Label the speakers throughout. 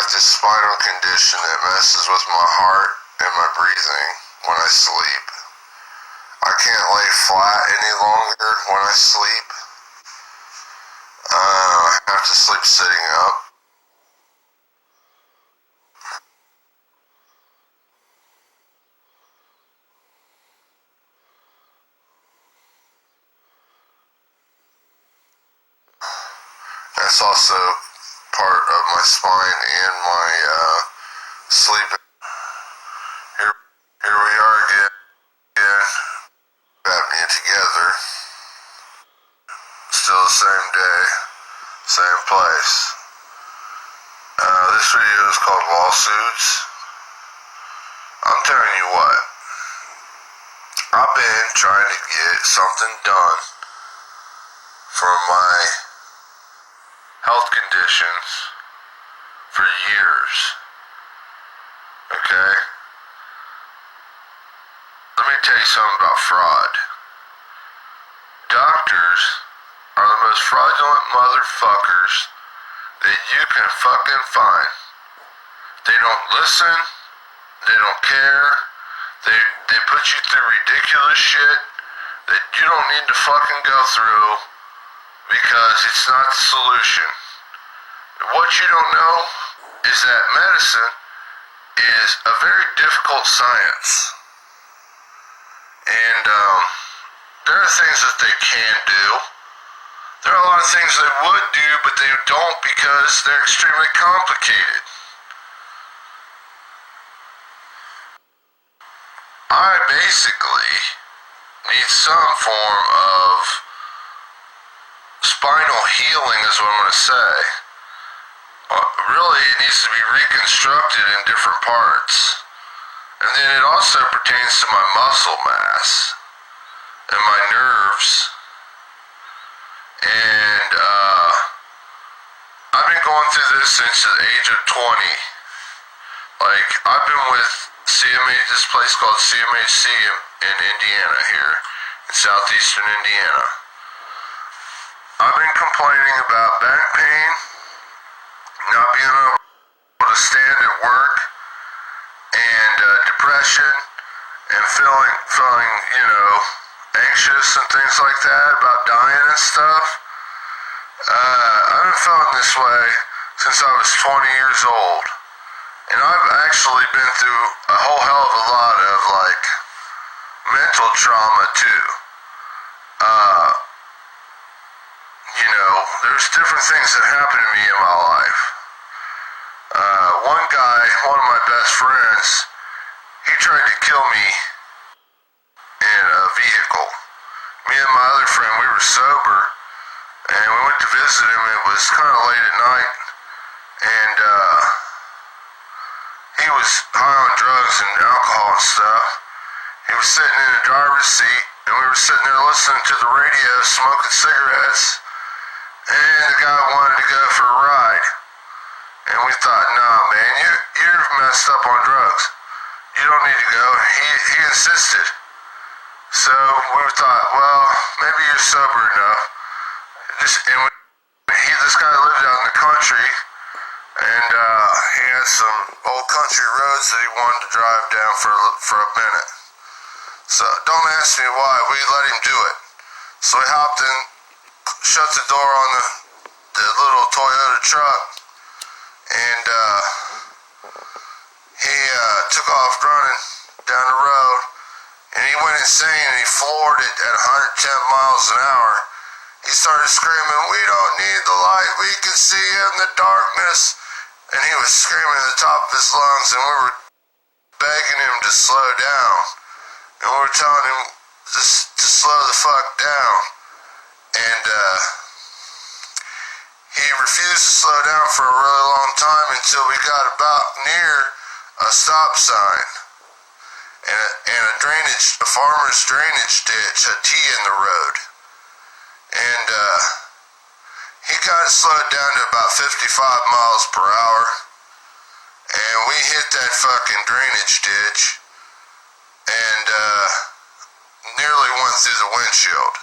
Speaker 1: have this spinal condition that messes with my heart and my breathing when I sleep. I can't lay flat any longer when I sleep. I have to sleep sitting up. That's also part of my spine and my sleep. Here we are again, apnea together. Still the same day, same place. This video is called Lawsuits. I'm telling you what, I've been trying to get something done for my health conditions for years. Okay? Let me tell you something about fraud. Doctors are the most fraudulent motherfuckers that you can fucking find. They don't listen. They don't care. They put you through ridiculous shit that you don't need to fucking go through because it's not the solution. What you don't know is that medicine is a very difficult science. And there are things that they can do. There are a lot of things they would do, but they don't because they're extremely complicated. I basically need some form of spinal healing is what I'm going to say. Really, it needs to be reconstructed in different parts. And then it also pertains to my muscle mass and my nerves. And I've been going through this since the age of 20. Like, I've been with this place called CMHC in Indiana here, in southeastern Indiana. I've been complaining about back pain, not being able to stand at work, and depression, and feeling, anxious and things like that about dying and stuff. I've been feeling this way since I was 20 years old. And I've actually been through a whole hell of a lot of, mental trauma, too. There's different things that happen to me in my life. One guy, one of my best friends, he tried to kill me in a vehicle. Me and my other friend, we were sober, and we went to visit him. It was kind of late at night, and he was high on drugs and alcohol and stuff. He was sitting in the driver's seat, and we were sitting there listening to the radio, smoking cigarettes, and the guy wanted to go for a ride. And we thought, nah, man, you're messed up on drugs. You don't need to go. He insisted. So we thought, well, maybe you're sober enough. This guy lived out in the country, and he had some old country roads that he wanted to drive down for a minute. So don't ask me why, we let him do it. So he hopped in, shut the door on the little Toyota truck, and he took off running down the road, and he went insane, and he floored it at 110 miles an hour. He started screaming, "We don't need the light, we can see in the darkness." And he was screaming at the top of his lungs, and we were begging him to slow down. And we were telling him to slow the fuck down. And he refused to slow down for a really long time until we got about near a stop sign and a farmer's drainage ditch, a T in the road. And he got it slowed down to about 55 miles per hour, and we hit that fucking drainage ditch and nearly went through the windshield.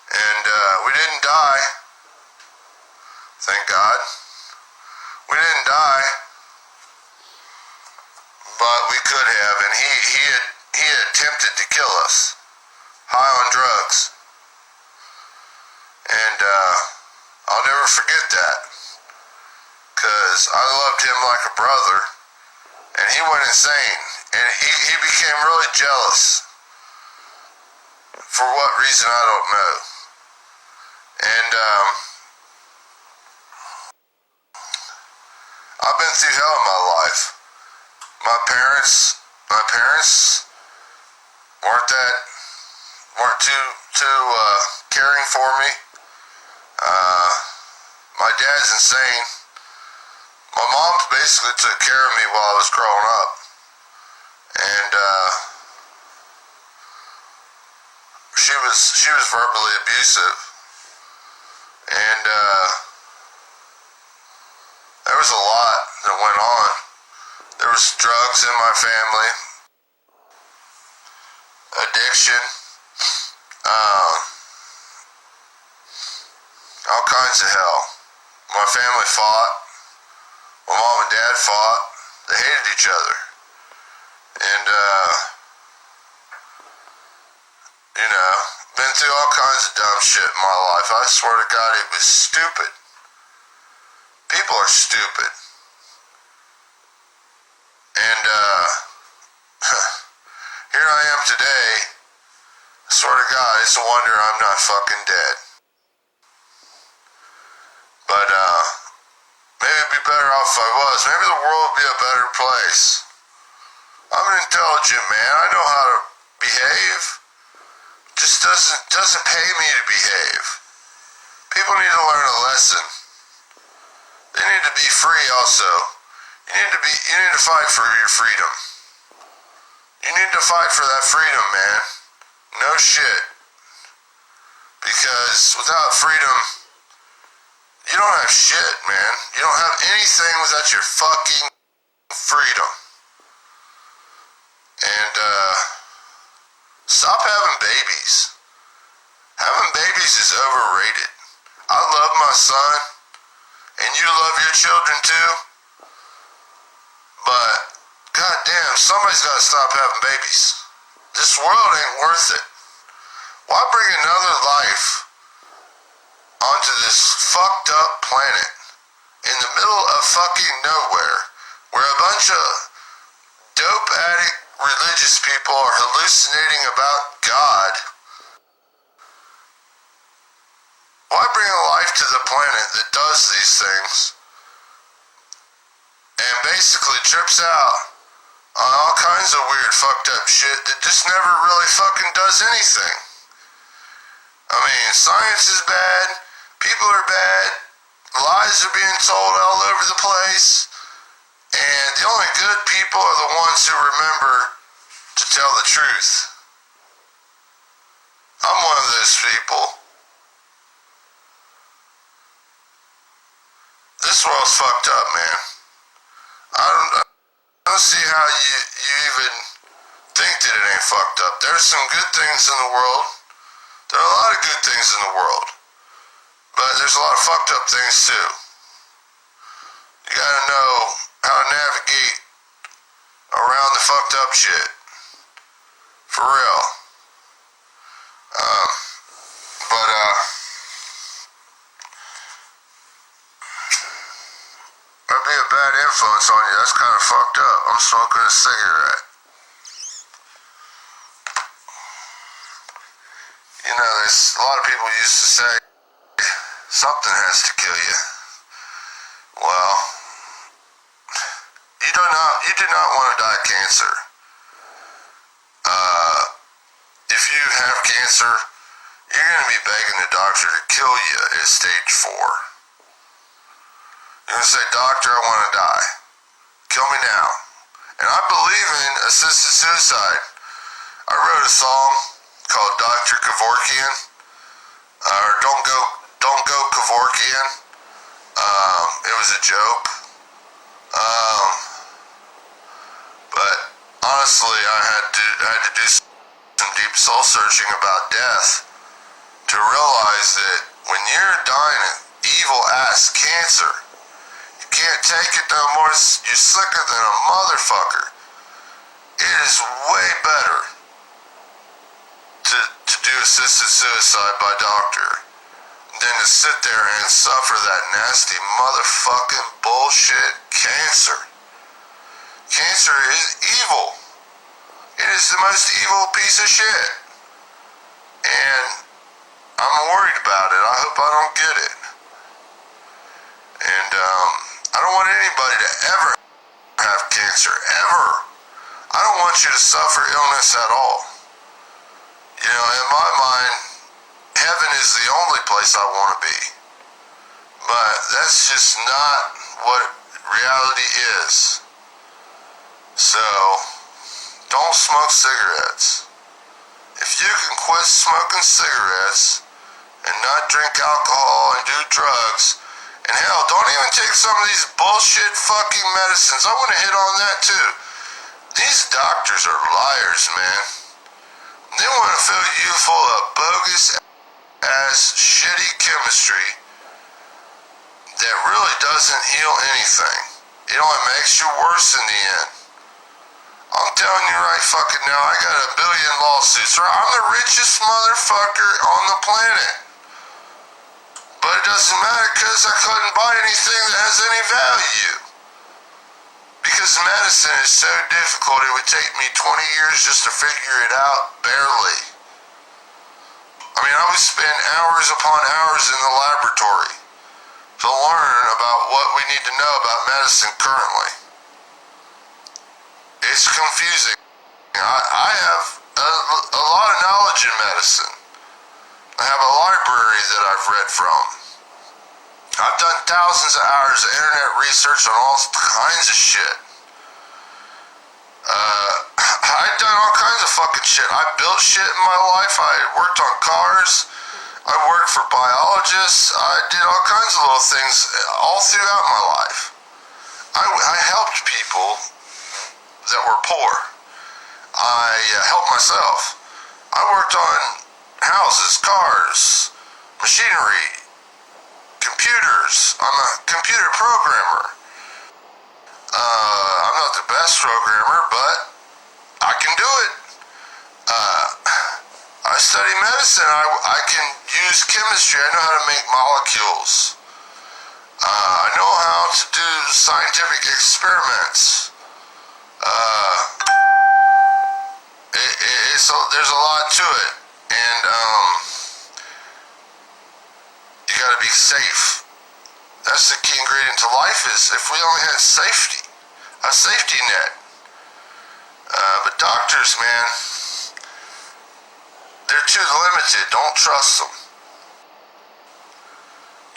Speaker 1: And we didn't die, thank God. We didn't die. could have, and he had attempted to kill us, high on drugs. And I'll never forget that, because I loved him like a brother, and he went insane, and he became really jealous. For what reason, I don't know. And I've been through hell in my life. My parents weren't too caring for me. My dad's insane. My mom basically took care of me while I was growing up, and she was verbally abusive, and there was a lot that went on. There was drugs in my family, addiction, all kinds of hell. My family fought. My mom and dad fought. They hated each other. And, been through all kinds of dumb shit in my life. I swear to God, it was stupid. People are stupid. And, here I am today. I swear to God, it's a wonder I'm not fucking dead. But, maybe it'd be better off if I was. Maybe the world would be a better place. I'm an intelligent man. I know how to behave. Just doesn't pay me to behave. People need to learn a lesson. They need to be free also. You need to fight for your freedom. You need to fight for that freedom, man. No shit. Because without freedom, you don't have shit, man. You don't have anything without your fucking freedom. And, stop having babies. Having babies is overrated. I love my son, and you love your children too. But, goddamn, somebody's gotta stop having babies. This world ain't worth it. Why bring another life onto this fucked up planet in the middle of fucking nowhere, where a bunch of dope addict religious people are hallucinating about God? Why bring a life to the planet that does these things and basically trips out on all kinds of weird fucked up shit that just never really fucking does anything? I mean, science is bad, people are bad, lies are being told all over the place, and the only good people are the ones who remember to tell the truth. I'm one of those people. This world's fucked up, man. I don't see how you even think that it ain't fucked up. There's some good things in the world. There are a lot of good things in the world. But there's a lot of fucked up things too. You gotta know how to navigate around the fucked up shit. For real. That'd be a bad influence on you. That's kind of fucked up. I'm smoking a cigarette. You know, there's a lot of people used to say, something has to kill you. Well, you do not want to die of cancer. If you have cancer, you're going to be begging the doctor to kill you at stage 4. You're going to say, doctor, I want to die. Kill me now. And I believe in assisted suicide. I wrote a song called Dr. Kevorkian, or Don't Go Kevorkian. It was a joke. But honestly, I had to do some deep soul searching about death to realize that when you're dying of evil ass cancer, you can't take it no more. You're sicker than a motherfucker. It is way better to do assisted suicide by doctor than to sit there and suffer that nasty motherfucking bullshit cancer. Cancer is evil. It is the most evil piece of shit. And I'm worried about it. I hope I don't get it. And I don't want anybody to ever have cancer, ever. I don't want you to suffer illness at all. You know, in my mind, heaven is the only place I want to be. But that's just not what reality is. So, don't smoke cigarettes. If you can quit smoking cigarettes and not drink alcohol and do drugs, and hell, don't even take some of these bullshit fucking medicines. I want to hit on that too. These doctors are liars, man. They want to fill you full of bogus ass shitty chemistry that really doesn't heal anything. It only makes you worse in the end. I'm telling you right fucking now, I got 1 billion lawsuits. I'm the richest motherfucker on the planet. But it doesn't matter because I couldn't buy anything that has any value. Because medicine is so difficult, it would take me 20 years just to figure it out, barely. I mean, I would spend hours upon hours in the laboratory to learn about what we need to know about medicine currently. It's confusing. I have a lot of knowledge in medicine. I have a library that I've read from. I've done thousands of hours of internet research on all kinds of shit. I've done all kinds of fucking shit. I built shit in my life. I worked on cars. I worked for biologists. I did all kinds of little things all throughout my life. I helped people that were poor. I helped myself. I worked on houses, cars, machinery, computers. I'm a computer programmer. I'm not the best programmer, but I can do it. I study medicine. I can use chemistry. I know how to make molecules. I know how to do scientific experiments. There's a lot to it, and you gotta be safe. That's the key ingredient to life. Is if we only had safety, a safety net. But doctors, man, they're too limited. Don't trust them.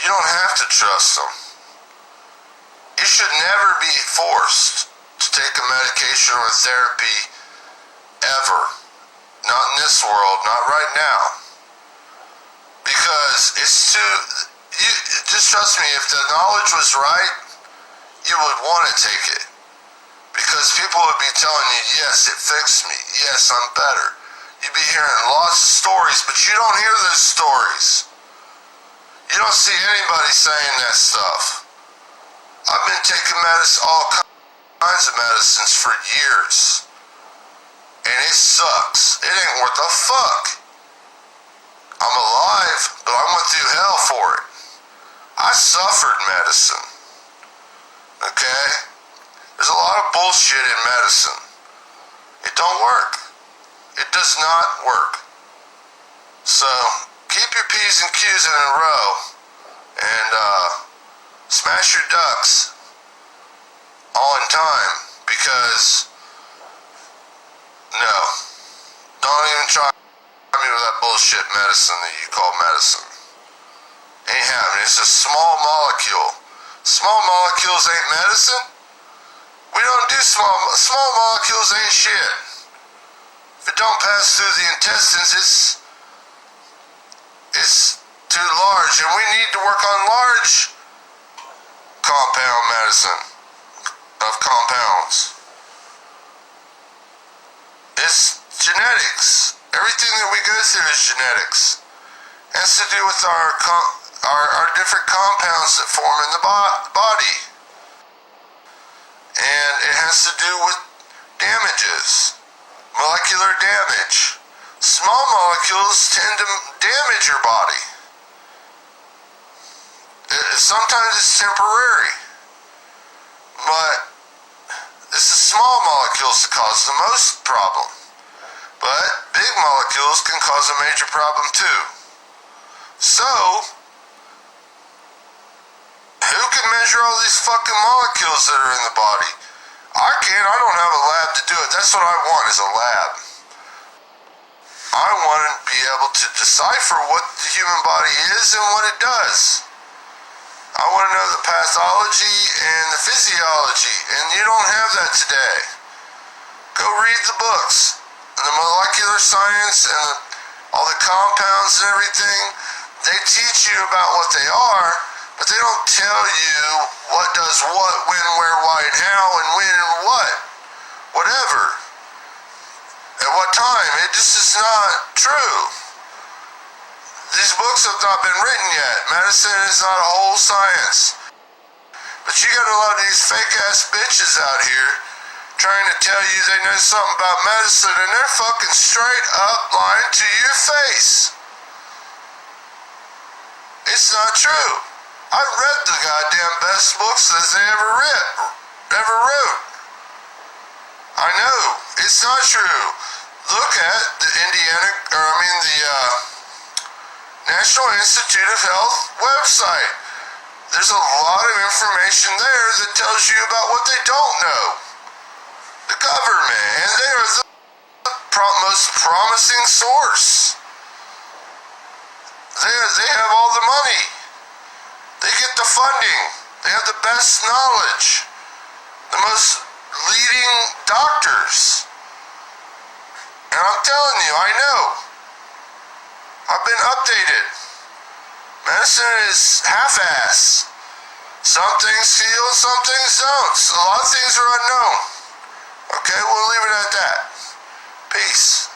Speaker 1: You don't have to trust them. You should never be forced to take a medication or therapy ever. Not in this world, not right now. Because it's too... just trust me, if the knowledge was right, you would want to take it. Because people would be telling you, yes, it fixed me. Yes, I'm better. You'd be hearing lots of stories, but you don't hear those stories. You don't see anybody saying that stuff. I've been taking medicine, all kinds of medicines for years. And it sucks. It ain't worth a fuck. I'm alive, but I went through hell for it. I suffered medicine. Okay? There's a lot of bullshit in medicine. It don't work. It does not work. So, keep your P's and Q's in a row. And, smash your ducks all in time. Because, no. Don't even try me with that bullshit medicine that you call medicine. Ain't happening. It's a small molecule. Small molecules ain't medicine. We don't do small molecules ain't shit. If it don't pass through the intestines, it's too large, and we need to work on large compound medicine of compounds. It's genetics. Everything that we go through is genetics. It has to do with our different compounds that form in the body. And it has to do with damages, molecular damage. Small molecules tend to damage your body. Sometimes it's temporary, but it's the small molecules that cause the most problem. But big molecules can cause a major problem too. So, who can measure all these fucking molecules that are in the body? I can't. I don't have a lab to do it. That's what I want, is a lab. I want to be able to decipher what the human body is and what it does. I want to know the pathology and the physiology, and you don't have that today. Go read the books, and the molecular science and all the compounds and everything. They teach you about what they are, but they don't tell you what does what, when, where, why, and how, and when, and what. Whatever. At what time. It just is not true. These books have not been written yet. Medicine is not a whole science. But you got a lot of these fake-ass bitches out here trying to tell you they know something about medicine, and they're fucking straight up lying to your face. It's not true. I've read the goddamn best books that they ever wrote. I know. It's not true. Look at the National Institute of Health website. There's a lot of information there that tells you about what they don't know. The government, and they are the most promising source. They have all the money. They get the funding. They have the best knowledge. The most leading doctors. And I'm telling you, I know. I've been updated. Medicine is half-ass. Some things heal, some things don't. A lot of things are unknown. Okay, we'll leave it at that. Peace.